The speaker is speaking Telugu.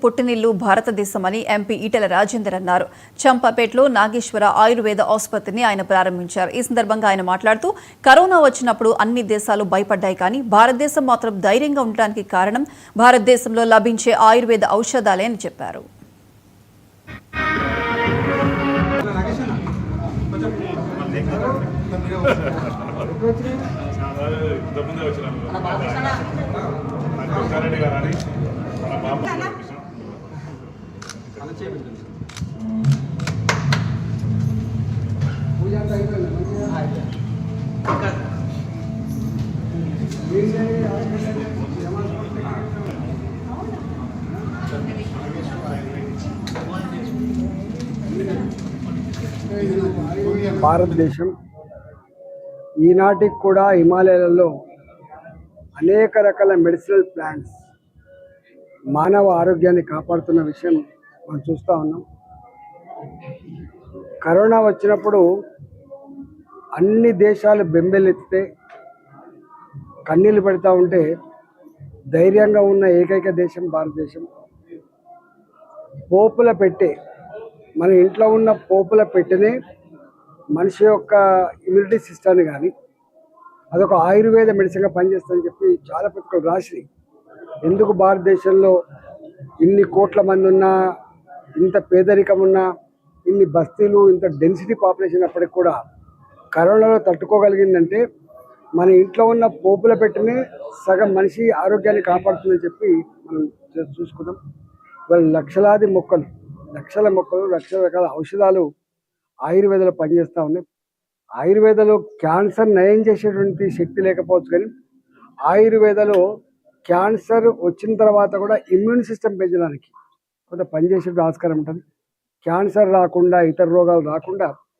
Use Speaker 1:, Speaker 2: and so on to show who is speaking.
Speaker 1: పుట్టినిల్లు భారతదేశమని ఎంపీ ఈటెల రాజేందర్ అన్నారు. చంపాపేటలో నాగేశ్వర ఆయుర్వేద ఆసుపత్రిని ఆయన ప్రారంభించారు. ఈ సందర్భంగా ఆయన మాట్లాడుతూ కరోనా వచ్చినప్పుడు అన్ని దేశాలు భయపడ్డాయి, కానీ భారతదేశం మాత్రం ధైర్యంగా ఉండడానికి కారణం భారతదేశంలో లభించే ఆయుర్వేద ఔషధాలే అని చెప్పారు.
Speaker 2: భారతదేశం ఈనాటికి కూడా హిమాలయాలలో అనేక రకాల మెడిసినల్ ప్లాంట్స్ మానవ ఆరోగ్యాన్ని కాపాడుతున్న విషయం మనం చూస్తూ ఉన్నాం. కరోనా వచ్చినప్పుడు అన్ని దేశాలు బెంబేలెత్తితే కన్నీళ్ళు పెడతా ఉంటే ధైర్యంగా ఉన్న ఏకైక దేశం భారతదేశం. పోపుల పెట్టే మన ఇంట్లో ఉన్న పోపుల పెట్టెనే మనిషి యొక్క ఇమ్యూనిటీ సిస్టమ్ని కానీ అదొక ఆయుర్వేద మెడిసిన్గా పనిచేస్తుందని చెప్పి చాలా పుస్తకాలు రాసి, ఎందుకు భారతదేశంలో ఇన్ని కోట్ల మంది ఉన్నా, ఇంత పేదరికం ఉన్నా, ఇన్ని బస్తీలు, ఇంత డెన్సిటీ పాపులేషన్ అప్పటికి కూడా కరోనాలో తట్టుకోగలిగిందంటే మన ఇంట్లో ఉన్న పోపుల పెట్టినే సగం మనిషి ఆరోగ్యాన్ని కాపాడుతుందని చెప్పి మనం చూసుకుందాం. వాళ్ళు లక్షలాది మొక్కలు, లక్షల రకాల ఔషధాలు ఆయుర్వేదంలో పనిచేస్తూ ఉన్నాయి. ఆయుర్వేదంలో క్యాన్సర్ నయం చేసేటువంటి శక్తి లేకపోవచ్చు, కానీ ఆయుర్వేదంలో క్యాన్సర్ వచ్చిన తర్వాత కూడా ఇమ్యూన్ సిస్టమ్ పెంచడానికి కొంత పనిచేసే ఆస్కారం ఉంటుంది. క్యాన్సర్ రాకుండా, ఇతర రోగాలు రాకుండా